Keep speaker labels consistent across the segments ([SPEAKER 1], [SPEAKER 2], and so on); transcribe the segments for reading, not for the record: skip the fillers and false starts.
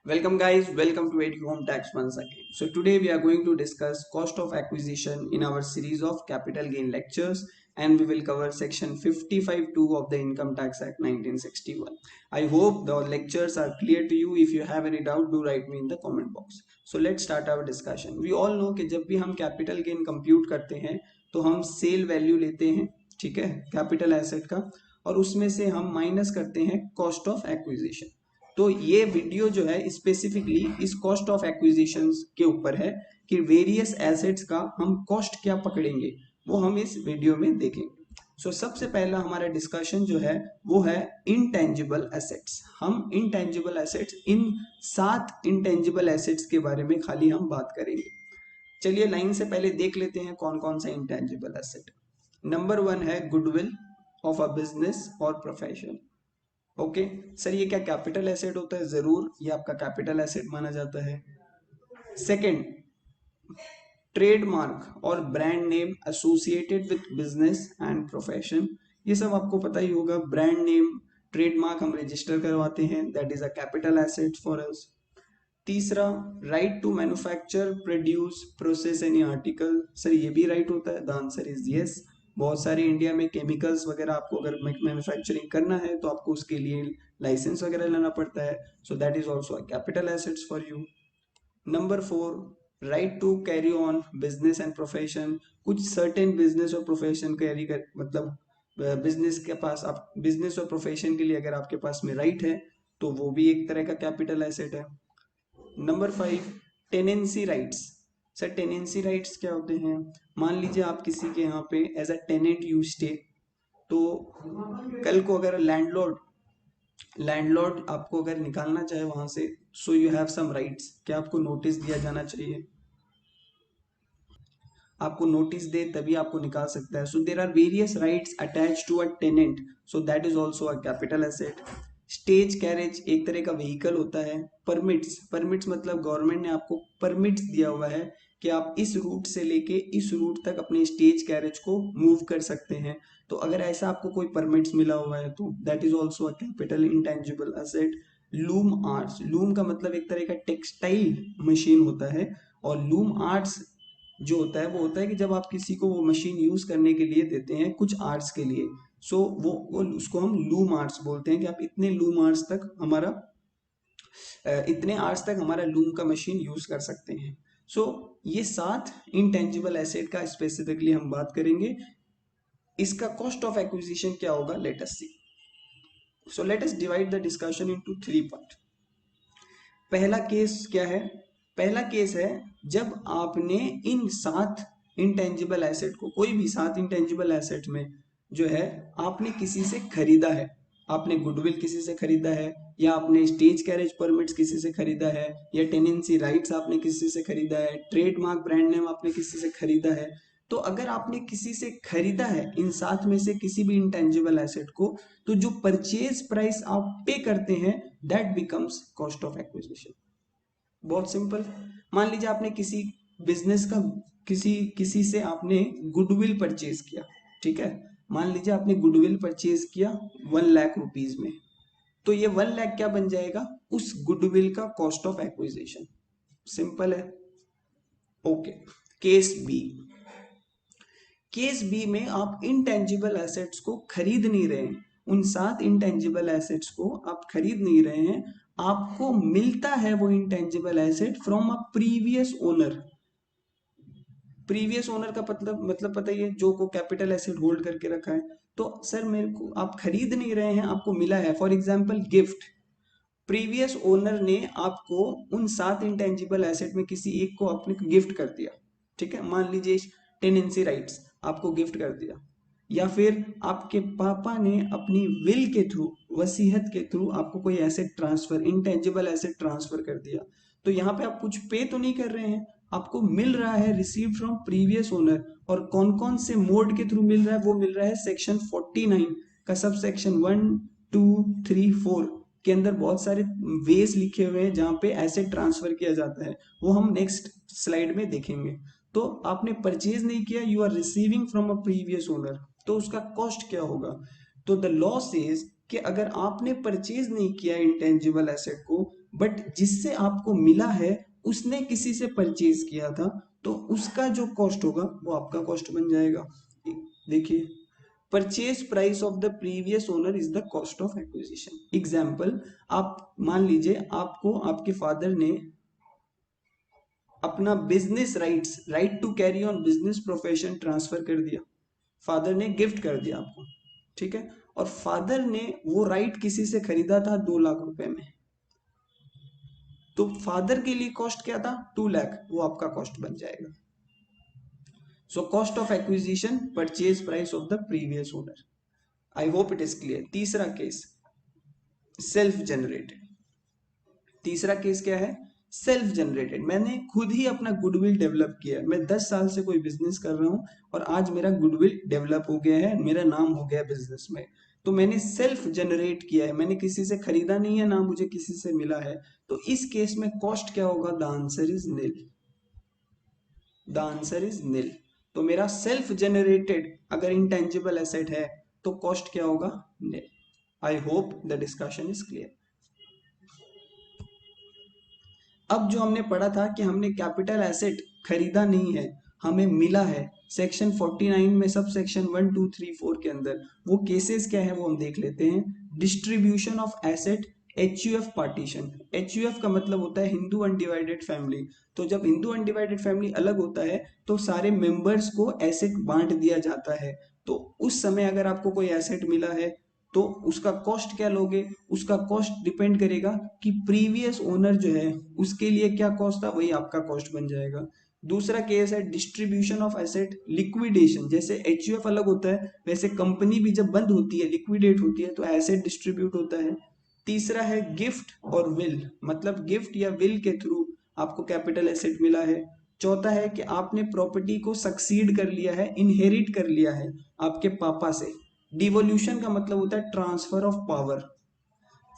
[SPEAKER 1] Welcome guys, welcome to EduHome Tax once again. So today we are going to discuss cost of acquisition in our series of capital gain lectures, and we will cover section 55(2) of the Income Tax Act 1961. I hope the lectures are clear to you. If you have any doubt, do write me in the comment box. So let's start our discussion. We all know कि जब भी हम capital gain compute करते हैं तो हम cell value लेते हैं, ठीक है, कैपिटल एसेट का, और उसमें से हम माइनस करते हैं कॉस्ट ऑफ एक्विजिशन। तो ये वीडियो जो है स्पेसिफिकली इस कॉस्ट ऑफ एक्विजिशन के ऊपर है कि वेरियस एसेट्स का हम कॉस्ट क्या पकड़ेंगे, वो हम इस वीडियो में देखेंगे। सबसे पहला हमारा डिस्कशन जो है वो है इनटेंजिबल एसेट्स। हम इनटेंजिबल एसेट्स, इन 7 इनटेंजिबल एसेट्स के बारे में खाली हम बात करेंगे। चलिए लाइन से पहले देख लेते हैं कौन कौन सा इंटेंजिबल एसेट। नंबर 1 है गुडविल ऑफ अ बिजनेस और प्रोफेशन। ओके सर, ये क्या कैपिटल एसेट होता है? जरूर, ये आपका कैपिटल एसेट माना जाता है। सेकंड, ट्रेडमार्क और brand name associated with business and profession. ये सब आपको पता ही होगा। ब्रांड नेम, ट्रेडमार्क हम रजिस्टर करवाते हैं, that is a capital asset for us. तीसरा, right to manufacture, produce, process any article. Sir ये भी राइट होता है? The answer is yes. बहुत सारे इंडिया में केमिकल्स वगैरह आपको अगर मैन्युफैक्चरिंग करना है तो आपको उसके लिए लाइसेंस वगैरह लेना पड़ता है। So that is also a capital assets for you. Number 4, right to carry on business and profession. कुछ सर्टेन बिजनेस और प्रोफेशन कैरी कर, मतलब बिजनेस के पास, आप बिजनेस और प्रोफेशन के लिए अगर आपके पास में राइट है तो वो भी एक तरह का कैपिटल एसेट है। Number 5, tenancy rights. Sir tenancy rights क्या होते हैं? मान लीजिए आप किसी के यहाँ पे as a tenant you stay, तो कल को अगर लैंडलॉर्ड आपको अगर निकालना चाहे वहां से, so you have some rights. क्या आपको नोटिस दिया जाना चाहिए? आपको नोटिस दे तभी आपको निकाल सकता है। So there are various rights attached to a tenant, so that is also a capital asset. Stage carriage एक तरह का व्हीकल होता है। परमिट्स मतलब गवर्नमेंट ने आपको परमिट्स दिया हुआ है कि आप इस रूट से लेके इस रूट तक अपने स्टेज कैरेज को मूव कर सकते हैं। तो अगर ऐसा आपको कोई परमिट्स मिला हुआ है तो that is also a capital intangible asset. Loom arts, loom का मतलब एक तरह का टेक्सटाइल मशीन होता है, और लूम आर्ट्स जो होता है वो होता है कि जब आप किसी को वो मशीन यूज करने के लिए देते हैं कुछ आवर्स के लिए, सो वो उसको हम लूम आवर्स बोलते हैं कि आप इतने लूम आवर्स तक हमारा इतने आवर्स तक हमारा लूम का मशीन यूज कर सकते हैं। सो ये 7 इनटेंजिबल एसेट का स्पेसिफिकली हम बात करेंगे। इसका कॉस्ट ऑफ एक्विजिशन क्या होगा, let us see. So let us divide the discussion into 3 part. पहला केस क्या है? पहला केस है जब आपने इन 7 इंटेंजिबल एसेट को, कोई भी 7 इंटेंजिबल एसेट में जो है आपने किसी से खरीदा है। आपने गुडविल किसी से खरीदा है, या आपने स्टेज कैरेज परमिट्स किसी से खरीदा है, या टेनेंसी राइट्स आपने किसी से खरीदा है, ट्रेडमार्क ब्रांड नेम आपने किसी से खरीदा है। तो अगर आपने किसी से खरीदा है इन 7 में से किसी भी इंटेंजिबल एसेट को, तो जो परचेज प्राइस आप पे करते हैं that becomes cost of acquisition. बहुत सिंपल। मान लीजिए आपने किसी बिजनेस का, किसी किसी से आपने गुडविल परचेज किया, ठीक है। मान लीजिए आपने गुडविल परचेज किया 1 लाख रुपीज में, तो ये 1 लाख क्या बन जाएगा? उस गुडविल का कॉस्ट ऑफ एक्विजिशन। सिंपल है। Okay. Case B, case B में आप इंटेंजिबल एसेट्स को खरीद नहीं रहे हैं। उन 7 इंटेंजिबल एसेट्स को आप खरीद नहीं रहे हैं, आपको मिलता है वो intangible asset from a previous owner. Previous owner का मतलब पता ही है, जो को कैपिटल एसेट होल्ड करके रखा है। तो सर मेरे को, आप खरीद नहीं रहे हैं, आपको मिला है। For example gift, previous owner ने आपको उन 7 इंटेंजिबल एसेट में किसी एक को आपने गिफ्ट कर दिया, ठीक है। मान लीजिए टेनेंसी राइट्स आपको गिफ्ट कर दिया, या फिर आपके पापा ने अपनी विल के थ्रू, वसीयत के थ्रू आपको कोई asset transfer, intangible asset transfer कर दिया। तो यहाँ पे आप कुछ पे तो नहीं कर रहे हैं, आपको मिल रहा है रिसीव फ्रॉम प्रीवियस ओनर। और कौन कौन से मोड के थ्रू मिल रहा है? वो मिल रहा है सेक्शन 49 का सब सेक्शन 1, 2, 3, 4 के अंदर बहुत सारे वेज लिखे हुए हैं जहां पे एसेट ट्रांसफर किया जाता है, वो हम नेक्स्ट स्लाइड में देखेंगे। तो आपने परचेज नहीं किया, you are receiving from a previous owner, तो उसका कॉस्ट क्या होगा? तो द लॉ सेज कि अगर आपने परचेज नहीं किया इंटेंजिबल एसेट को, बट जिससे आपको मिला है उसने किसी से परचेज किया था, तो उसका जो कॉस्ट होगा वो आपका कॉस्ट बन जाएगा। देखिए, purchase price of the previous owner is the cost of acquisition. Example, आप मान लीजिए आपको आपके फादर ने अपना business rights, right to carry on business profession transfer कर दिया, फादर ने गिफ्ट कर दिया आपको, ठीक है, और फादर ने वो राइट किसी से खरीदा था 2 लाख रुपए में, तो फादर के लिए कॉस्ट क्या था, 2 लाख, वो आपका कॉस्ट बन जाएगा। सो cost of acquisition, purchase price of the previous owner. I hope it is clear. तीसरा केस, सेल्फ जनरेटेड। तीसरा केस क्या है, सेल्फ जनरेटेड। मैंने खुद ही अपना गुडविल डेवलप किया, मैं 10 साल से कोई बिजनेस कर रहा हूं और आज मेरा गुडविल डेवलप हो गया है, मेरा नाम हो गया बिजनेस में, तो मैंने सेल्फ जनरेट किया है, मैंने किसी से खरीदा नहीं है, ना मुझे किसी से मिला है। तो इस केस में कॉस्ट क्या होगा, the answer is nil. The answer is nil. तो मेरा सेल्फ जनरेटेड अगर इंटेंजिबल एसेट है तो कॉस्ट क्या होगा, nil. I hope the discussion is clear. अब जो हमने पढ़ा था कि हमने कैपिटल एसेट खरीदा नहीं है, हमें मिला है, सेक्शन 49 में सब सेक्शन 1 2 3 4 के अंदर, वो केसेस क्या है वो हम देख लेते हैं। Distribution of asset, HUF partition. HUF का मतलब होता है हिंदू अनडिवाइडेड फैमिली। तो जब हिंदू अनडिवाइडेड फैमिली अलग होता है तो सारे मेंबर्स को एसेट बांट दिया जाता है। तो उस समय अगर आपको कोई एसेट मिला है तो उसका कॉस्ट क्या लोगे, उसका कॉस्ट डिपेंड करेगा कि प्रीवियस ओनर जो है उसके लिए क्या कॉस्ट था, वही आपका कॉस्ट बन जाएगा। दूसरा केस है डिस्ट्रीब्यूशन ऑफ एसेट, लिक्विडेशन। जैसे HUF अलग होता है वैसे कंपनी भी जब बंद होती है, लिक्विडेट होती है, तो एसेट डिस्ट्रीब्यूट होता है। तीसरा है गिफ्ट और विल, मतलब गिफ्ट या विल के थ्रू आपको कैपिटल एसेट मिला है। चौथा है कि आपने प्रॉपर्टी को सक्सीड कर लिया है, इनहेरिट कर लिया है आपके पापा से। डिवोल्यूशन का मतलब होता है ट्रांसफर ऑफ पावर।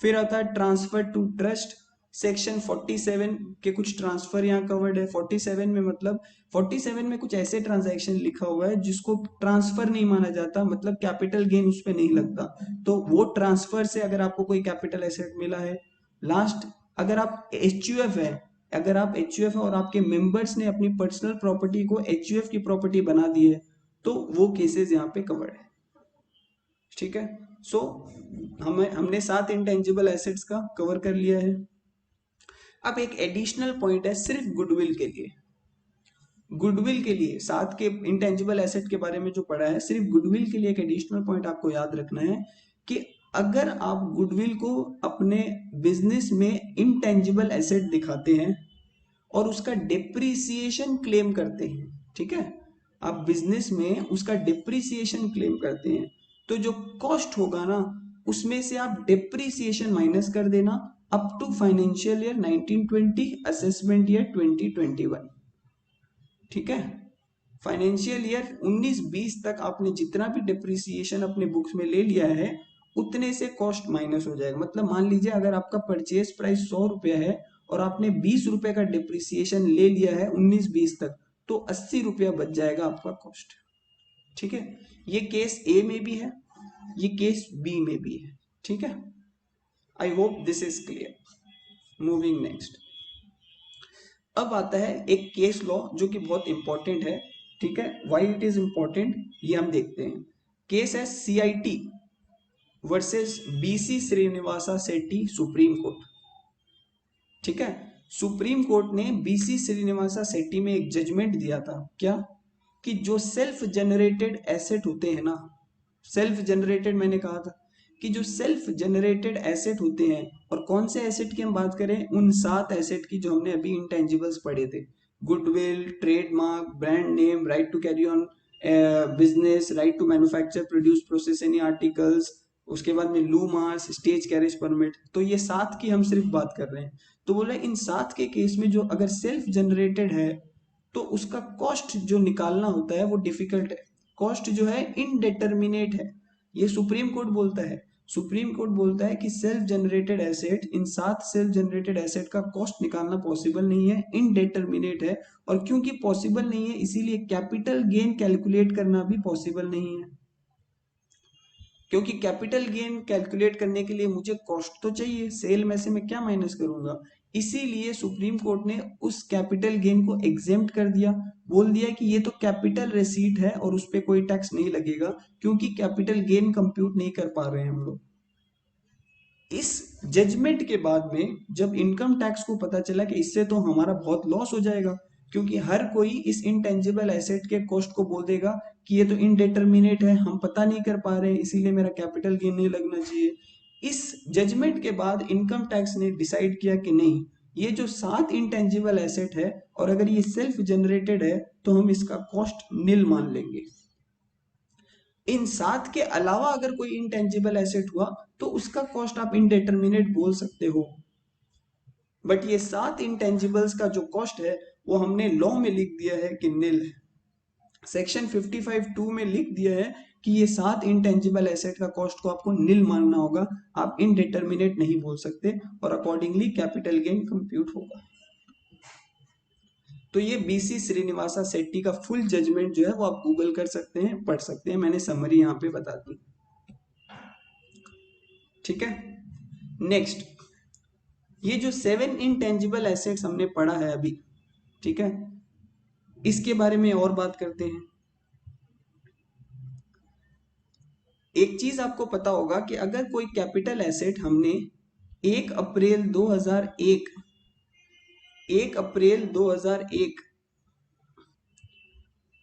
[SPEAKER 1] फिर आता है ट्रांसफर टू ट्रस्ट। सेक्शन 47 के कुछ ट्रांसफर यहाँ कवर्ड है। 47 में मतलब 47 में कुछ ऐसे ट्रांजैक्शन लिखा हुआ है जिसको ट्रांसफर नहीं माना जाता, मतलब कैपिटल गेन उस पर नहीं लगता, तो वो ट्रांसफर से अगर आपको कोई कैपिटल एसेट मिला है। लास्ट, अगर आप HUF है, अगर आप HUF है और आपके मेंबर्स ने अपनी पर्सनल प्रॉपर्टी को HUF की प्रॉपर्टी बना दी है, तो वो केसेस यहाँ पे कवर्ड है। ठीक है, सो हमने 7 इंटेंजिबल एसेट्स का कवर कर लिया है। अब एक एडिशनल पॉइंट है सिर्फ गुडविल के लिए। गुडविल के लिए 7 के इंटेंजिबल एसेट के बारे में जो पढ़ा है, सिर्फ गुडविल के लिए एक एडिशनल पॉइंट आपको याद रखना है कि अगर आप गुडविल को अपने बिजनेस में इंटेंजिबल एसेट दिखाते हैं और उसका डिप्रिसिएशन क्लेम करते हैं, ठीक है, आप बिजनेस में उसका डिप्रिसिएशन क्लेम करते हैं, तो जो कॉस्ट होगा ना उसमें से आप डिप्रिसिएशन माइनस कर देना up to financial year 1920, assessment year 2021। ठीक है, फाइनेंशियल ईयर 19-20 तक आपने जितना भी डिप्रिसिएशन अपने बुक्स में ले लिया है उतने से कॉस्ट माइनस हो जाएगा। मतलब मान लीजिए अगर आपका परचेज प्राइस 100 रुपया है और आपने 20 रुपए का डिप्रिसिएशन ले लिया है 19-20 तक, तो 80 रुपया बच जाएगा आपका कॉस्ट। ठीक है, ये केस ए में भी है, ये केस बी में भी है। ठीक है, आई hope this is clear. Moving next, अब आता है एक केस लॉ जो कि बहुत इंपॉर्टेंट है। ठीक है, व्हाई इट इज इंपॉर्टेंट ये हम देखते हैं। केस है CIT versus BC Srinivasa Shetty, supreme court. ठीक है, सुप्रीम कोर्ट ने BC श्रीनिवासा शेट्टी में एक जजमेंट दिया था, क्या, कि जो सेल्फ जनरेटेड एसेट होते हैं ना, सेल्फ जनरेटेड मैंने कहा था कि जो सेल्फ जनरेटेड एसेट होते हैं, और कौन से एसेट की हम बात करें, उन 7 एसेट की जो हमने अभी इंटेंजिबल्स पढ़े थे, goodwill, trademark, brand name, right to carry on business, right to manufacture, produce, process any articles, उसके बाद में लू मार्स, स्टेज कैरेज परमिट, तो ये 7 की हम सिर्फ बात कर रहे हैं। तो बोला इन 7 के केस में जो अगर सेल्फ जनरेटेड है तो उसका कॉस्ट जो निकालना होता है वो डिफिकल्ट है, कॉस्ट जो है इनडिटर्मिनेट है। ये सुप्रीम कोर्ट बोलता है, सुप्रीम कोर्ट बोलता है कि सेल्फ जनरेटेड एसेट, इन 7 सेल्फ जनरेटेड एसेट का कॉस्ट निकालना पॉसिबल नहीं है, इनडिटर्मिनेट है, और क्योंकि पॉसिबल नहीं है इसीलिए कैपिटल गेन कैलकुलेट करना भी पॉसिबल नहीं है। क्योंकि कैपिटल गेन कैलकुलेट करने के लिए मुझे कॉस्ट तो चाहिए, सेल में से मैं क्या माइनस करूंगा, इसीलिए सुप्रीम कोर्ट ने उस कैपिटल गेन को एग्जेम्प्ट कर दिया, बोल दिया कि ये तो कैपिटल रिसीट है और उस पर कोई टैक्स नहीं लगेगा, क्योंकि कैपिटल गेन कंप्यूट नहीं कर पा रहे हैं हम लोग। इस जजमेंट के बाद में जब इनकम टैक्स को पता चला कि इससे तो हमारा बहुत लॉस हो जाएगा, क्योंकि हर कोई इस इंटेंजिबल एसेट के कॉस्ट को बोल देगा कि ये तो इनडेटर्मिनेट है, हम पता नहीं कर पा रहे हैं, इसीलिए मेरा कैपिटल गेन नहीं लगना चाहिए। इस जजमेंट के बाद इनकम टैक्स ने डिसाइड किया कि नहीं, ये जो 7 इंटेंजिबल एसेट है और अगर ये सेल्फ जनरेटेड है तो हम इसका कॉस्ट नील मान लेंगे। इन 7 के अलावा अगर कोई इंटेंजिबल एसेट हुआ तो उसका कॉस्ट आप इनडेटर्मिनेट बोल सकते हो, बट ये 7 इंटेंजिबल्स का जो कॉस्ट है वो हमने लॉ में लिख दिया है कि नील है। सेक्शन 55(2) में लिख दिया है कि ये 7 इंटेंजिबल एसेट का कॉस्ट को आपको नील मानना होगा, आप इनडेटर्मिनेट नहीं बोल सकते, और अकॉर्डिंगली कैपिटल गेन कंप्यूट होगा। तो ये बीसी श्रीनिवासा शेट्टी का फुल जजमेंट जो है वो आप गूगल कर सकते हैं, पढ़ सकते हैं, मैंने समरी यहाँ पे बता दी। ठीक है, नेक्स्ट, ये जो 7 इंटेंजिबल एसेट्स हमने पढ़ा है अभी, ठीक है, इसके बारे में और बात करते हैं। एक चीज आपको पता होगा कि अगर कोई कैपिटल एसेट हमने 1 अप्रैल 2001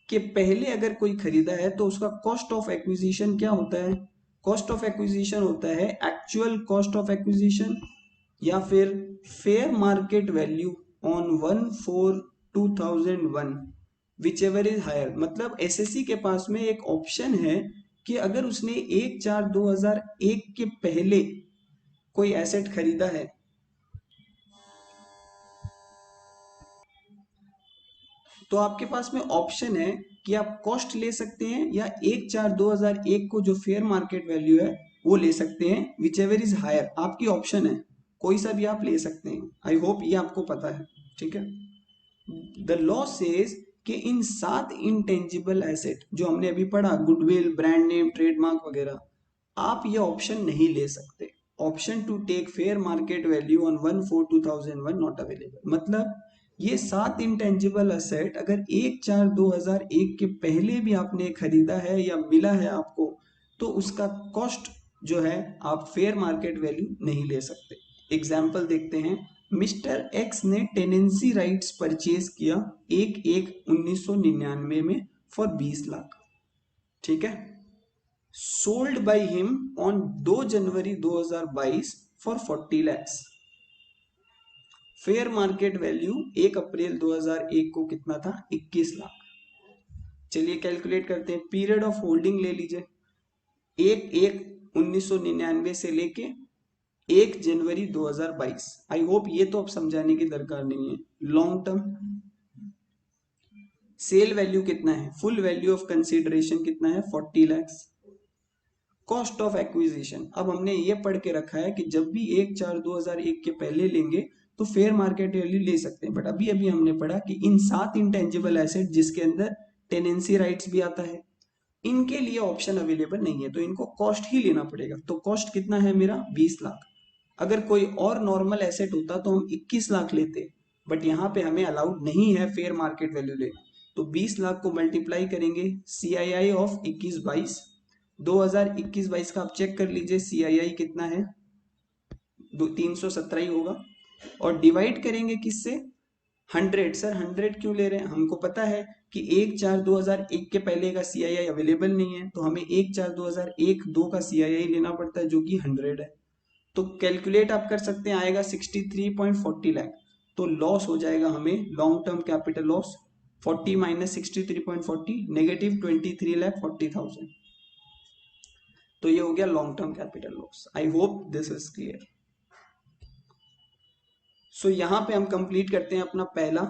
[SPEAKER 1] के पहले अगर कोई खरीदा है तो उसका कॉस्ट ऑफ एक्विजिशन क्या होता है? कॉस्ट ऑफ एक्विजिशन होता है एक्चुअल कॉस्ट ऑफ एक्विजिशन या फिर fair market value on 1/4/2001, whichever is higher. मतलब एसएससी के पास में एक ऑप्शन है कि अगर उसने 1/4/2001 के पहले कोई एसेट खरीदा है तो आपके पास में ऑप्शन है कि आप कॉस्ट ले सकते हैं या 1/4/2001 को जो फेयर मार्केट वैल्यू है वो ले सकते हैं, विच एवर इज हायर, आपकी ऑप्शन है, कोई सा भी आप ले सकते हैं। आई होप ये आपको पता है। ठीक है, द लॉ सेज कि इन 7 इंटेंजिबल एसेट जो हमने अभी पढ़ा, गुडविल, ब्रांड नेम, ट्रेडमार्क वगैरह, आप ये ऑप्शन नहीं ले सकते। Option to take fair market value on 1/4/2001 not available. मतलब ये 7 इंटेंजिबल असेट अगर 1/4/2001 के पहले भी आपने खरीदा है या मिला है आपको, तो उसका कॉस्ट जो है आप फेयर मार्केट वैल्यू नहीं ले सकते। एग्जाम्पल देखते हैं, मिस्टर एक्स ने टेनेंसी राइट्स परचेज किया 1/1/1999 में फॉर 20 लाख। ठीक है, sold by him on 2 January 2022 for 40 lakhs. Fair market value 1 अप्रैल 2001 को कितना था? 21 लाख। चलिए कैलकुलेट करते हैं, पीरियड ऑफ होल्डिंग ले लीजिए, 1/1/1999 से लेके 1 जनवरी 2022। आई होप ये तो अब समझाने की दरकार नहीं है। लॉन्ग टर्म सेल वैल्यू कितना है? फुल वैल्यू ऑफ कंसीडरेशन कितना है? 40 लैक्स। कॉस्ट ऑफ एक्विजिशन, अब हमने ये पढ़ के रखा है कि जब भी 1/4/2001 के पहले लेंगे तो फेयर मार्केट वैल्यू ले सकते हैं, बट अभी अभी हमने पढ़ा कि इन 7 इंटेंजिबल एसेट जिसके अंदर टेनेंसी राइट्स भी आता है, इनके लिए ऑप्शन अवेलेबल नहीं है, तो इनको कॉस्ट ही लेना पड़ेगा। तो कॉस्ट कितना है मेरा? 20 लाख। अगर कोई और नॉर्मल एसेट होता तो हम 21 लाख लेते, बट यहाँ पे हमें अलाउड नहीं है फेयर मार्केट वैल्यू लेना। तो 20 लाख को मल्टीप्लाई करेंगे CII ऑफ 21/22, 2021-22 का आप चेक कर लीजिए CII कितना है, 317 ही होगा, और डिवाइड करेंगे किससे? 100। सर 100 क्यों ले रहे हैं? हमको पता है कि 1/4/2001 के पहले का CII अवेलेबल नहीं है, तो हमें 1/4/2001-2 का CII लेना पड़ता है जो कि 100 है। तो कैलकुलेट आप कर सकते हैं, आएगा 63.40 लाख। तो लॉस हो जाएगा हमें, long term capital loss 40 minus 63.40 negative 23,40,000। तो ये हो गया long term capital loss. I hope this is clear. So यहां पे हम कंप्लीट करते हैं अपना पहला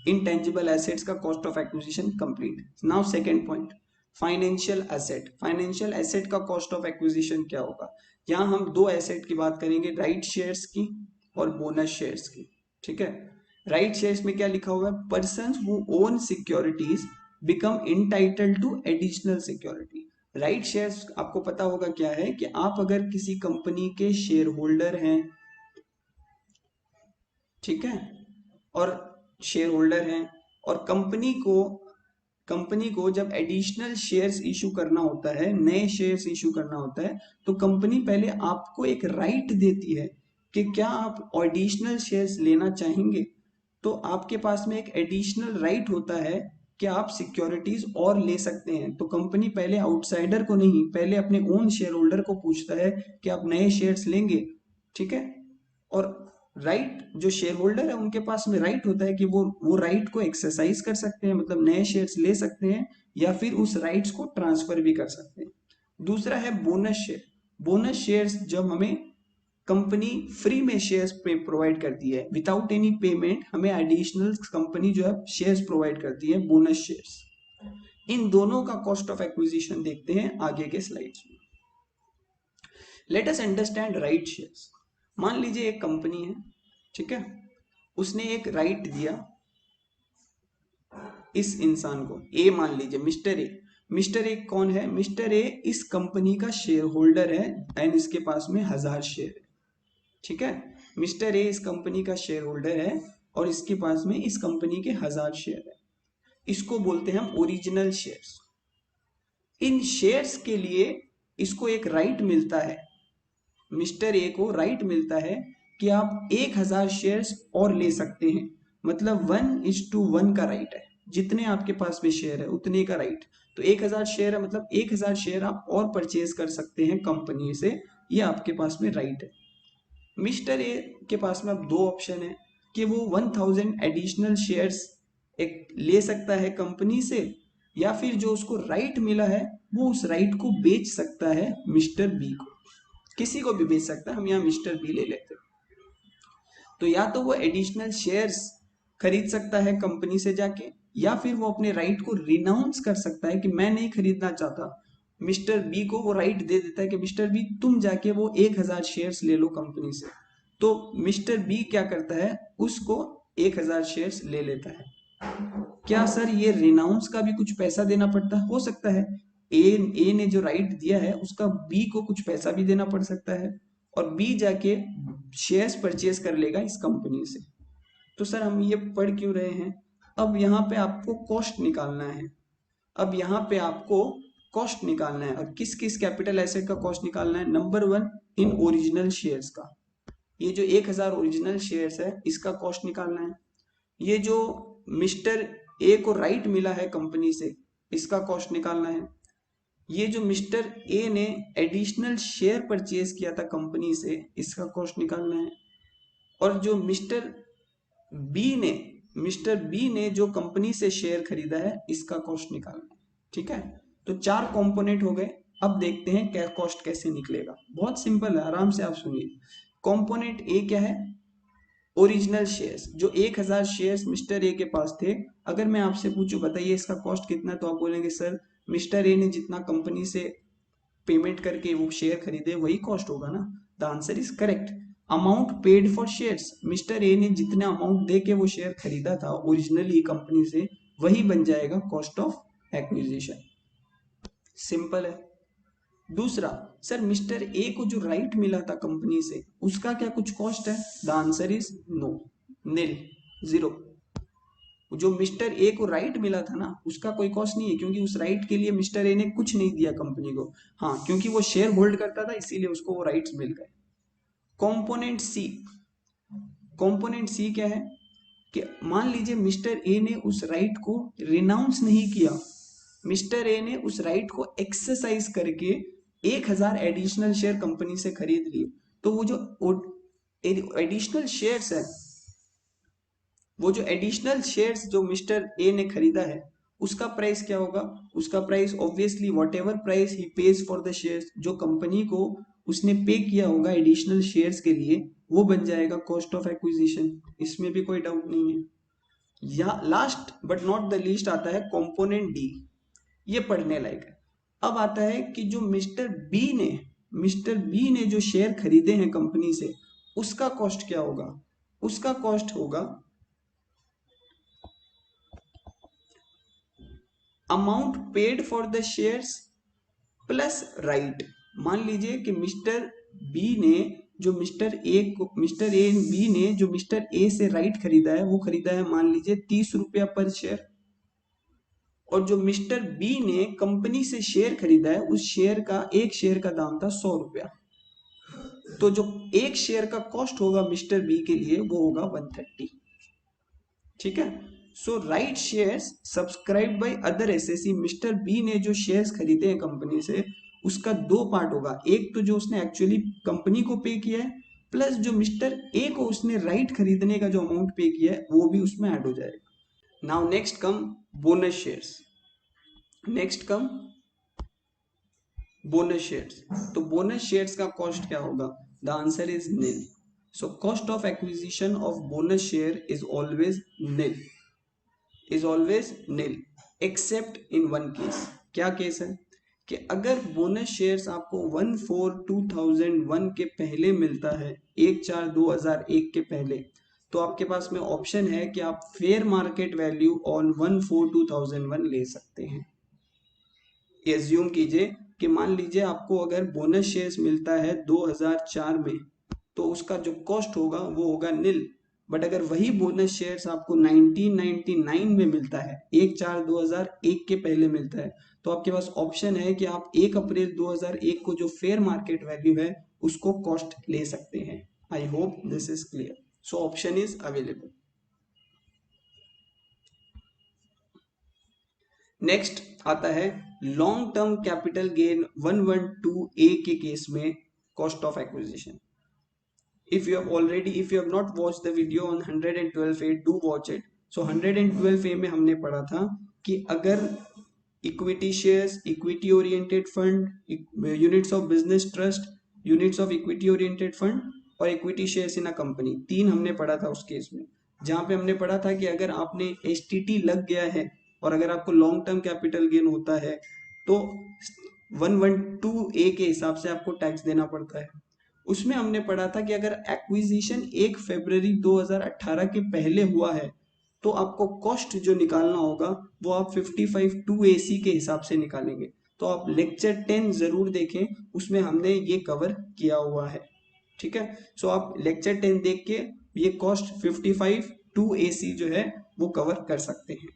[SPEAKER 1] इंटेंजिबल एसेट्स का cost of acquisition complete. Now second point, financial asset. Financial asset का कॉस्ट ऑफ एक्विजिशन क्या होगा? यहाँ हम 2 एसेट की बात करेंगे, राइट शेयर्स की और बोनस शेयर्स की। ठीक है, राइट शेयर्स में क्या लिखा हुआ है? Person who own securities become entitled to additional security. Right shares आपको पता होगा क्या है, कि आप अगर किसी कंपनी के शेयर होल्डर हैं ठीक है, और शेयर होल्डर हैं। और कंपनी को जब एडिशनल शेयर्स इशू करना होता है, नए शेयर्स इशू करना होता है, तो कंपनी पहले आपको एक राइट देती है कि क्या आप एडिशनल शेयर्स लेना चाहेंगे। तो आपके पास में एक एडिशनल राइट होता है कि आप सिक्योरिटीज और ले सकते हैं। तो कंपनी पहले आउटसाइडर को नहीं, पहले अपने ओन शेयर होल्डर को पूछता है कि आप नए शेयर्स लेंगे। ठीक है, और राइट जो शेयर होल्डर है उनके पास में राइट होता है कि वो राइट को एक्सरसाइज कर सकते हैं, मतलब नए शेयर्स ले सकते हैं या फिर उस राइट्स को ट्रांसफर भी कर सकते हैं। दूसरा है बोनस शेयर। बोनस शेयर्स जब हमें कंपनी फ्री में शेयर्स प्रोवाइड करती है, विदाउट एनी पेमेंट हमें एडिशनल कंपनी जो है शेयर्स प्रोवाइड करती है, बोनस शेयर्स। इन दोनों का कॉस्ट ऑफ एक्विजिशन देखते हैं आगे के स्लाइड्स में। Let us understand right shares. मान लीजिए एक कंपनी है, ठीक है, उसने एक राइट दिया इस इंसान को, ए मान लीजिए, मिस्टर ए। मिस्टर ए कौन है? मिस्टर ए इस कंपनी का शेयर होल्डर है एंड इसके पास में 1000 शेयर है। ठीक है, मिस्टर ए इस कंपनी का शेयर होल्डर है और इसके पास में इस कंपनी के 1000 शेयर है। इसको बोलते हैं हम ओरिजिनल शेयर्स। इन शेयर्स के लिए इसको एक राइट मिलता है, मिस्टर ए को राइट मिलता है कि आप 1000 शेयर्स और ले सकते हैं, मतलब 1:1 का राइट है। जितने आपके पास में शेयर है उतने का राइट। तो 1000 शेयर है, मतलब 1000 शेयर आप और परचेज कर सकते हैं कंपनी से, ये आपके पास में राइट है। मिस्टर ए के पास में अब दो ऑप्शन है कि वो 1000 एडिशनल शेयर्स एक ले सकता है कंपनी से, या फिर जो उसको राइट मिला है वो उस राइट को बेच सकता है मिस्टर बी को। किसी को भी बेच सकता है, हम यहाँ मिस्टर बी ले लेते हैं। तो या तो वो एडिशनल शेयर्स खरीद सकता है कंपनी से जाके, या फिर वो अपने राइट को रिनाउंस कर सकता है कि मैं नहीं खरीदना चाहता। मिस्टर बी को वो राइट दे देता है कि मिस्टर बी तुम जाके वो 1000 शेयर्स ले लो कंपनी से। तो मिस्टर बी क्या करता है, उसको 1000 शेयर्स ले लेता है। क्या सर ये रिनाउंस का भी कुछ पैसा देना पड़ता है? हो सकता है। ए ने जो राइट दिया है उसका बी को कुछ पैसा भी देना पड़ सकता है, और बी जाके शेयर्स परचेज कर लेगा इस कंपनी से। तो सर हम ये पढ़ क्यों रहे हैं? अब यहाँ पे आपको कॉस्ट निकालना है। अब यहाँ पे आपको कॉस्ट निकालना है, और किस किस कैपिटल एसेट का कॉस्ट निकालना है? नंबर 1, इन ओरिजिनल शेयर्स का। ये जो 1000 ओरिजिनल शेयर्स है इसका कॉस्ट निकालना है। ये जो मिस्टर ए को राइट मिला है कंपनी से, इसका कॉस्ट निकालना है। ये जो मिस्टर ए ने एडिशनल शेयर परचेज किया था कंपनी से, इसका कॉस्ट निकालना है। और जो मिस्टर बी ने जो कंपनी से शेयर खरीदा है, इसका कॉस्ट निकालना है। ठीक है, तो 4 कंपोनेंट हो गए। अब देखते हैं क्या कॉस्ट कैसे निकलेगा। बहुत सिंपल है, आराम से आप सुनिए। कंपोनेंट ए क्या है? Original shares. जो 1000 शेयर्स मिस्टर ए के पास थे, अगर मैं आपसे पूछूं बताइए इसका कॉस्ट कितना, तो आप बोलेंगे सर मिस्टर ए ने जितना कंपनी से पेमेंट करके वो शेयर खरीदे वही कॉस्ट होगा ना। The answer is correct. Amount paid for shares, mister A ने जितना अमाउंट दे के वो शेयर खरीदा था ओरिजिनली कंपनी से, वही बन जाएगा कॉस्ट ऑफ एक्विजिशन। सिंपल है। दूसरा, सर मिस्टर ए को जो राइट मिला था कंपनी से, उसका क्या कुछ कॉस्ट है? The answer is no, nil, zero. जो मिस्टर ए को राइट मिला था ना, उसका कोई कॉस्ट नहीं है, क्योंकि उस राइट के लिए मिस्टर ए ने कुछ नहीं दिया कंपनी को। हाँ, क्योंकि वो शेयर होल्ड करता था इसीलिए उसको वो राइट्स मिल गए। कॉम्पोनेंट सी। कॉम्पोनेंट सी क्या है कि मान लीजिए मिस्टर ए ने उस राइट को रिनाउंस नहीं किया, मिस्टर ए ने उस राइट को एक्सरसाइज करके 1000 एडिशनल शेयर कंपनी से खरीद लिए। तो वो जो एडिशनल शेयर्स है, वो जो एडिशनल शेयर्स जो मिस्टर ए ने खरीदा है, उसका प्राइस क्या होगा? उसका price obviously what ever price he page for the shares, जो कंपनी को उसने पे किया होगा एडिशनल शेयर्स के लिए, वो बन जाएगा कॉस्ट ऑफ एक्विजिशन। इसमें भी कोई डाउट नहीं है। या last but not the least आता है कंपोनेंट डी। ये पढ़ने लायक है। अब आता है कि जो मिस्टर बी ने जो शेयर खरीदे हैं कंपनी से, उसका कॉस्ट क्या होगा? उसका कॉस्ट होगा amount paid for the shares plus right. मान लीजिए कि मिस्टर बी ने जो मिस्टर ए बी ने जो मिस्टर ए से राइट खरीदा है वो खरीदा है मान लीजिए 30 रुपया पर शेयर, और जो मिस्टर बी ने कंपनी से शेयर खरीदा है उस एक शेयर का दाम था 100 रुपया। तो जो एक शेयर का कॉस्ट होगा मिस्टर बी के लिए वो होगा 130। ठीक है, so right shares subscribe by other SSC, mister B ने जो शेयर्स खरीदे हैं कंपनी से उसका दो पार्ट होगा, एक तो जो उसने एक्चुअली कंपनी को पे किया है, प्लस जो मिस्टर ए को उसने राइट खरीदने का जो अमाउंट पे किया है वो भी उसमें ऐड हो जाएगा। Now next come bonus shares. Next come bonus shares. तो बोनस शेयर्स का कॉस्ट क्या होगा? The answer is nil. So cost of acquisition of bonus share is always nil, is always nil except in one case. क्या case है कि अगर bonus shares आपको 1/4/2001 के पहले मिलता है, 1/4/2001 के पहले, तो आपके पास में ऑप्शन है कि आप फेयर मार्केट वैल्यू ऑन 1/4/2001 ले सकते हैं। एज्यूम कीजिए कि मान लीजिए आपको अगर बोनस शेयर्स मिलता है 2004 में, तो उसका जो कॉस्ट होगा वो होगा नील। बट अगर वही बोनस शेयर्स आपको 1999 में मिलता है, 1/4/2001 के पहले मिलता है, तो आपके पास ऑप्शन है कि आप 1 अप्रैल 2001 को जो फेयर मार्केट वैल्यू है उसको कॉस्ट ले सकते हैं। आई hope this is clear. So option is available. Next आता है long term capital gain 112A के केस में cost of acquisition. if you have not watched the video on 112A, do watch it. So 112A में हमने पढ़ा था कि अगर equity shares, equity oriented fund, units of business trust, units of equity oriented fund और equity shares in a company, 3 हमने पढ़ा था उस केस में, जहां पे हमने पढ़ा था कि अगर आपने एसटीटी लग गया है और अगर आपको लॉन्ग टर्म कैपिटल गेन होता है तो 112A के हिसाब से आपको टैक्स देना पड़ता है। उसमें हमने पढ़ा था कि अगर एक्विजिशन 1 फरवरी 2018 के पहले हुआ है तो आपको कॉस्ट जो निकालना होगा वो आप 55(2)AC के हिसाब से निकालेंगे। तो आप लेक्चर 10 जरूर देखें, उसमें हमने ये कवर किया हुआ है। ठीक है, सो आप लेक्चर 10 देख के ये कॉस्ट 55(2)AC जो है वो कवर कर सकते हैं।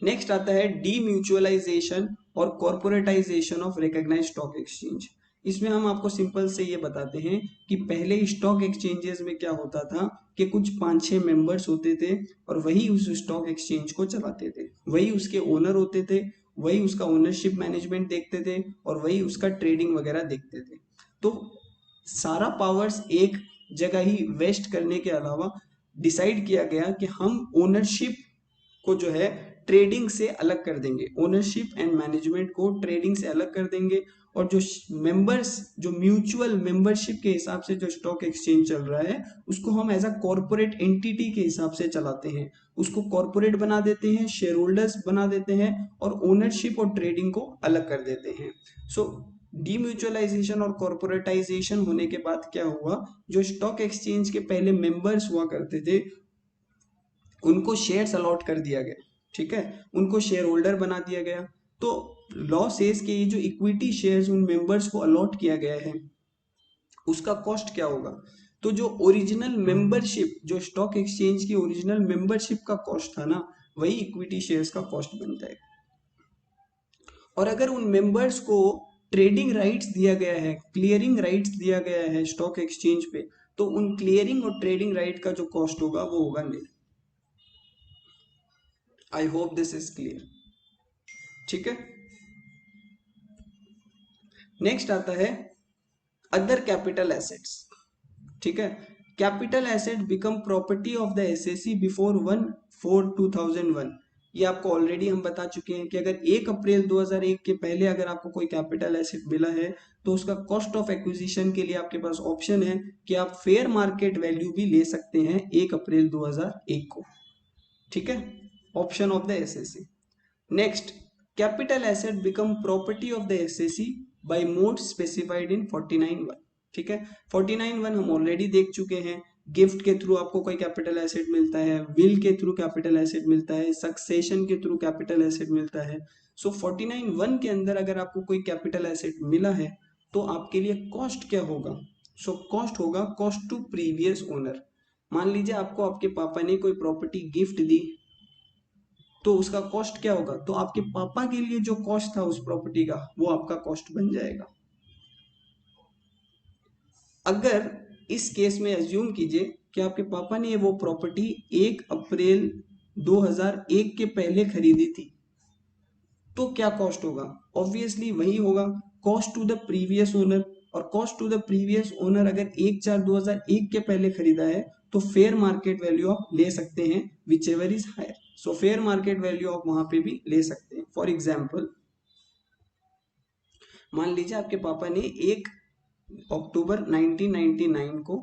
[SPEAKER 1] नेक्स्ट आता है डीम्यूचुअलाइजेशन और corporatisation of recognised stock exchange. इसमें हम आपको सिंपल से ये बताते हैं कि पहले स्टॉक एक्सचेंजेस में क्या होता था कि कुछ 5-6 मेंबर्स होते थे और वही उस स्टॉक एक्सचेंज को चलाते थे, वही उसके ओनर होते थे, वही उसका ओनरशिप मैनेजमेंट देखते थे और वही उसका ट्रेडिंग वगैरह देखते थे। तो सारा पावर्स एक जगह ही वेस्ट करने के अलावा डिसाइड किया गया कि हम ओनरशिप को जो है ट्रेडिंग से अलग कर देंगे, ओनरशिप एंड मैनेजमेंट को ट्रेडिंग से अलग कर देंगे, और जो मेंबर्स, जो म्यूचुअल मेंबरशिप के हिसाब से जो स्टॉक एक्सचेंज चल रहा है उसको हम एज अ कॉर्पोरेट एंटिटी के हिसाब से चलाते हैं, उसको कॉर्पोरेट बना देते हैं, शेयर होल्डर्स बना देते हैं और ओनरशिप और ट्रेडिंग को अलग कर देते हैं। सो डीम्यूचुअलाइजेशन और कॉर्पोरेटाइजेशन होने के बाद क्या हुआ, जो स्टॉक एक्सचेंज के पहले मेंबर्स हुआ करते थे उनको शेयर्स अलॉट कर दिया गया। ठीक है, उनको शेयर होल्डर बना दिया गया। तो लॉ सेज के ये जो इक्विटी शेयर्स उन मेंबर्स को अलॉट किया गया है उसका कॉस्ट क्या होगा? तो जो ओरिजिनल मेंबरशिप, जो स्टॉक एक्सचेंज की ओरिजिनल मेंबरशिप का कॉस्ट था ना, वही इक्विटी शेयर्स का कॉस्ट बनता है। और अगर उन मेंबर्स को ट्रेडिंग राइट्स दिया गया है, क्लियरिंग राइट्स दिया गया है स्टॉक एक्सचेंज पे, तो उन क्लियरिंग और ट्रेडिंग राइट का जो कॉस्ट होगा वो होगा nil. I hope this is clear. ठीक है, नेक्स्ट आता है अदर कैपिटल एसेट्स। ठीक है, capital asset become property of the SSC before 1/4/2001। ये आपको ऑलरेडी हम बता चुके हैं कि अगर 1 अप्रैल 2001 के पहले अगर आपको कोई कैपिटल एसेट मिला है तो उसका कॉस्ट ऑफ एक्विजिशन के लिए आपके पास ऑप्शन है कि आप फेयर मार्केट वैल्यू भी ले सकते हैं 1 अप्रैल 2001 को। ठीक है, option of the SSC. Next, capital asset become property of the SSC by mode specified in 49(1). ठीक है, 49(1) हम ऑलरेडी देख चुके हैं। गिफ्ट के थ्रू आपको कोई कैपिटल एसेट मिलता है, विल के थ्रू कैपिटल एसेट मिलता है, सक्सेशन के थ्रू कैपिटल एसेट मिलता है। सो 49(1) के अंदर अगर आपको कोई कैपिटल एसेट मिला है तो आपके लिए कॉस्ट क्या होगा? सो कॉस्ट होगा कॉस्ट टू प्रीवियस ओनर। मान लीजिए आपको आपके पापा ने कोई प्रॉपर्टी गिफ्ट दी, तो उसका कॉस्ट क्या होगा? तो आपके पापा के लिए जो कॉस्ट था उस प्रॉपर्टी का, वो आपका कॉस्ट बन जाएगा। अगर इस केस में एज्यूम कीजिए कि आपके पापा ने वो प्रॉपर्टी 1 अप्रैल 2001 के पहले खरीदी थी, तो क्या कॉस्ट होगा? ऑब्वियसली वही होगा, cost to the previous owner. और cost to the previous owner अगर 1/4/2001 के पहले खरीदा है, तो फेयर मार्केट वैल्यू आप ले सकते हैं whichever is higher. So fair market value आप वहां पे भी ले सकते हैं। फॉर एग्जाम्पल, मान लीजिए आपके पापा ने 1 अक्टूबर 1999 को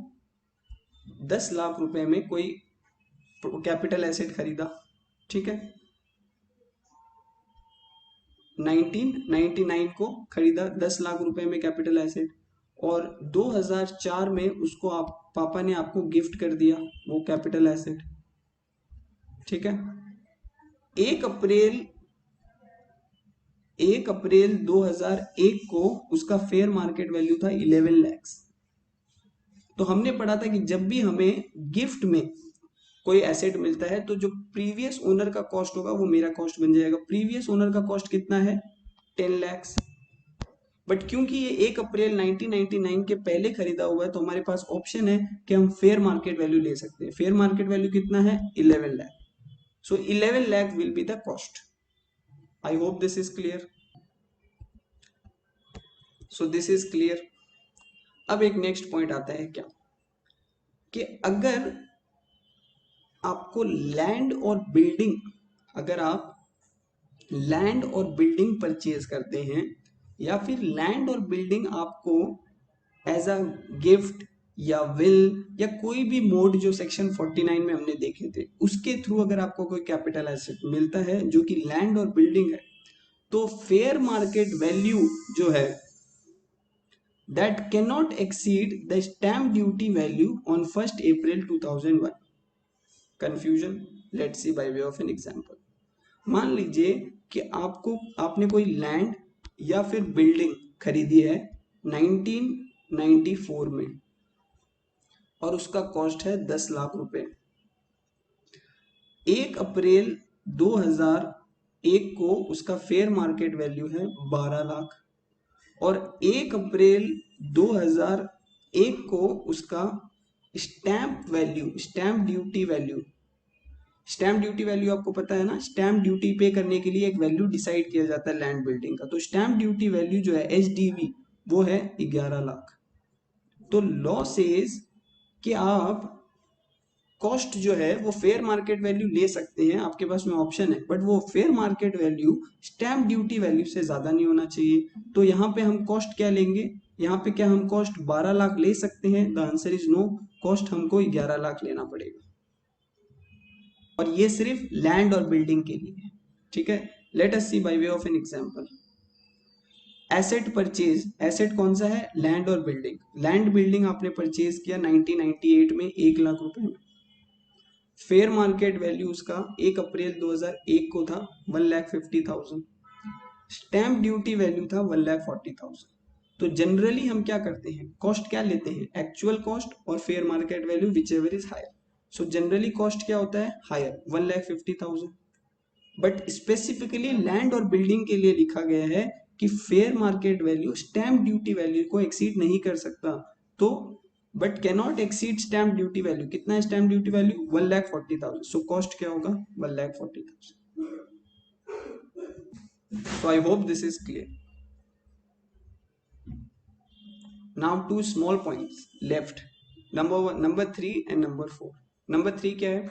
[SPEAKER 1] 10 लाख रुपए में कोई कैपिटल एसेट खरीदा, ठीक है। 1999 को खरीदा 10 लाख रुपए में कैपिटल एसेट, और 2004 में उसको आप पापा ने आपको गिफ्ट कर दिया वो कैपिटल एसेट, ठीक है। 1 अप्रैल 2001 को उसका फेयर मार्केट वैल्यू था 11 लाख। तो हमने पढ़ा था कि जब भी हमें गिफ्ट में कोई एसेट मिलता है, तो जो प्रीवियस ओनर का कॉस्ट होगा वो मेरा कॉस्ट बन जाएगा। प्रीवियस ओनर का कॉस्ट कितना है? 10 लाख। बट क्योंकि ये 1 अप्रैल 1999 के पहले खरीदा हुआ है, तो हमारे पास ऑप्शन है कि हम फेयर मार्केट वैल्यू ले सकते हैं। फेयर मार्केट वैल्यू कितना है? 11 लाख। सो 11 lakh will be the cost. I hope this is clear. So this is clear. अब एक नेक्स्ट पॉइंट आता है क्या, कि अगर आपको लैंड और बिल्डिंग, अगर आप लैंड और बिल्डिंग परचेज करते हैं, या फिर लैंड और बिल्डिंग आपको एज अ गिफ्ट या विल या कोई भी मोड जो सेक्शन 49 में हमने देखे थे उसके थ्रू अगर आपको कोई कैपिटल एसेट मिलता है जो कि लैंड और बिल्डिंग है, तो फेयर मार्केट वैल्यू जो है that cannot exceed the stamp duty value on 1st April 2001. Confusion? Let's see by way of an example. मान लीजिए कि आपने कोई लैंड या फिर बिल्डिंग खरीदी है 1994 में, और उसका कॉस्ट है 10 लाख रुपए। 1 अप्रैल 2001 को उसका फेयर मार्केट वैल्यू है 12 लाख, और 1 अप्रैल 2001 को उसका स्टैंप ड्यूटी वैल्यू आपको पता है ना, स्टैंप ड्यूटी पे करने के लिए एक वैल्यू डिसाइड किया जाता है लैंड बिल्डिंग का। तो स्टैंप ड्यूटी वैल्यू जो है एचडीवी, वो है 11 लाख। तो लॉ सेज कि आप कॉस्ट जो है वो फेयर मार्केट वैल्यू ले सकते हैं, आपके पास में ऑप्शन है, बट वो fair market value stamp duty value से ज्यादा नहीं होना चाहिए। तो यहाँ पे हम कॉस्ट क्या लेंगे? यहाँ पे क्या हम कॉस्ट 12 लाख ले सकते हैं? The answer is no, cost हमको 11 लाख लेना पड़ेगा। और ये सिर्फ लैंड और बिल्डिंग के लिए है, ठीक है। Let us see by way of an example. Asset purchase, asset कौन सा है? लैंड और बिल्डिंग। लैंड बिल्डिंग आपने परचेज किया 1998 में 1 लाख रुपए में। फेयर मार्केट वैल्यू उसका 1 अप्रैल 2001 को था 1,50,000। स्टैंप ड्यूटी वैल्यू था 1,40,000। तो जनरली हम क्या करते हैं, कॉस्ट क्या लेते हैं? एक्चुअल कॉस्ट और fair market value whichever is higher. So generally cost क्या होता है? हायर, 1,50,000। बट स्पेसिफिकली लैंड और बिल्डिंग के लिए लिखा गया है कि fair market value stamp duty value को एक्सीड नहीं कर सकता। तो but cannot exceed stamp duty value. कितना है stamp duty value? 1,40,000। So cost क्या होगा? 1,40,000। So I hope this is clear. Now two small points left. Number 3 and number 4. Number 3 क्या है?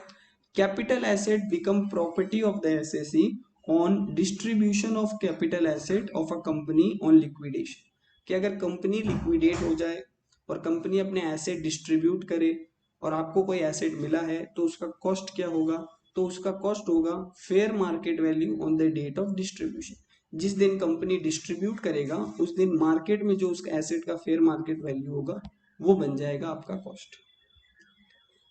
[SPEAKER 1] Capital asset become property of the SSE on distribution of capital asset of a company on liquidation. कि अगर company liquidate हो जाए और company अपने asset distribute करे और आपको कोई एसेट मिला है, तो उसका कॉस्ट क्या होगा? तो उसका कॉस्ट होगा fair market value on the date of distribution. जिस दिन कंपनी डिस्ट्रीब्यूट करेगा उस दिन मार्केट में जो उसका एसेट का फेयर मार्केट वैल्यू होगा वो बन जाएगा आपका cost.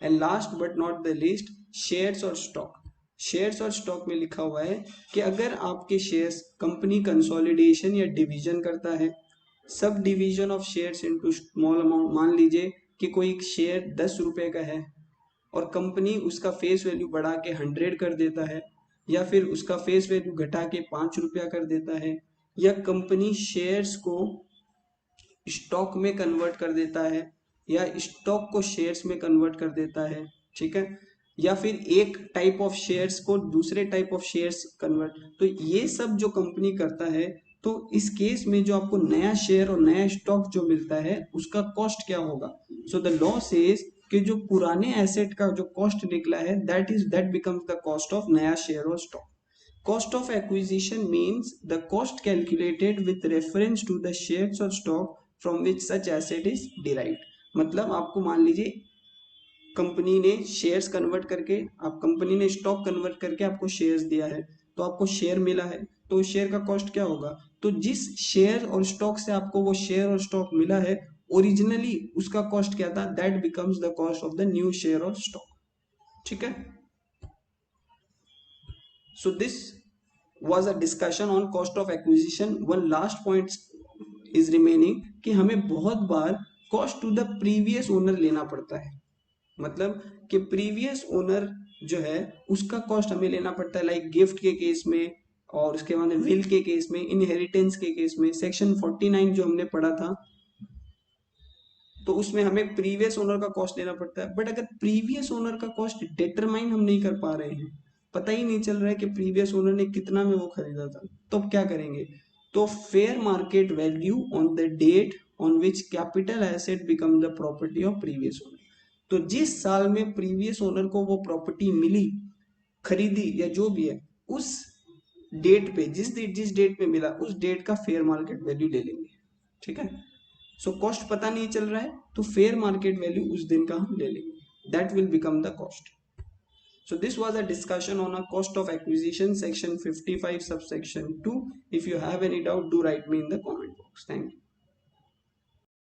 [SPEAKER 1] And last but not the least, shares और स्टॉक। शेयर्स और स्टॉक में लिखा हुआ है कि अगर आपके शेयर्स कंपनी कंसोलिडेशन या डिवीजन करता है, sub division of shares into small amount. मान लीजिए कि कोई शेयर 10 रुपए का है और कंपनी उसका फेस वैल्यू बढ़ा के 100 कर देता है, या फिर उसका फेस वैल्यू घटा के 5 रुपया कर देता है, या कंपनी शेयर्स को स्टॉक में कन्वर्ट कर देता है, या स्टॉक को शेयर्स में कन्वर्ट कर देता है, ठीक है, या फिर एक टाइप ऑफ शेयर्स को दूसरे टाइप ऑफ शेयर्स कन्वर्ट, तो ये सब जो कंपनी करता है, तो इस केस में जो आपको नया शेयर और नया स्टॉक जो मिलता है उसका कॉस्ट क्या होगा। सो द लॉ सेज कि जो पुराने एसेट का जो कॉस्ट निकला है that becomes the cost of नया शेयर और stock. Cost of acquisition means the cost calculated with reference to the shares or stock from which such asset is derived। मतलब आपको मान लीजिए कंपनी ने शेयर्स कन्वर्ट करके, आप कंपनी ने स्टॉक कन्वर्ट करके आपको शेयर्स दिया है, तो आपको शेयर मिला है, तो उस शेयर का कॉस्ट क्या होगा। तो जिस शेयर और स्टॉक से आपको वो शेयर और स्टॉक मिला है ओरिजिनली उसका कॉस्ट क्या था, that becomes the cost of the new share और स्टॉक। ठीक है, so this was a discussion on cost of acquisition। one last point is remaining कि हमें बहुत बार cost to the previous owner लेना पड़ता है, मतलब कि प्रीवियस ओनर जो है उसका कॉस्ट हमें लेना पड़ता है, लाइक गिफ्ट के केस में, और उसके बाद विल के केस में, इनहेरिटेंस के केस में, सेक्शन 49 जो हमने पढ़ा था, तो उसमें हमें प्रीवियस ओनर का कॉस्ट लेना पड़ता है। बट अगर प्रीवियस ओनर का कॉस्ट डिटरमाइन हम नहीं कर पा रहे हैं, पता ही नहीं चल रहा है कि प्रीवियस ओनर ने कितना में वो खरीदा था, तो अब क्या करेंगे, तो fair market value on the date on which capital asset become the property of previous owner. तो जिस साल में प्रीवियस ओनर को वो प्रॉपर्टी मिली, खरीदी या जो भी है, उस डेट पे जिस डेट पे मिला उस डेट का फेयर मार्केट वैल्यू ले लेंगे। ठीक है, सो कॉस्ट पता नहीं चल रहा है तो फेयर मार्केट वैल्यू उस दिन का हम ले लेंगे, that will become the cost. So this was a discussion on a cost of acquisition section 55 subsection 2। If you have any doubt, do write me in the comment box. Thank you.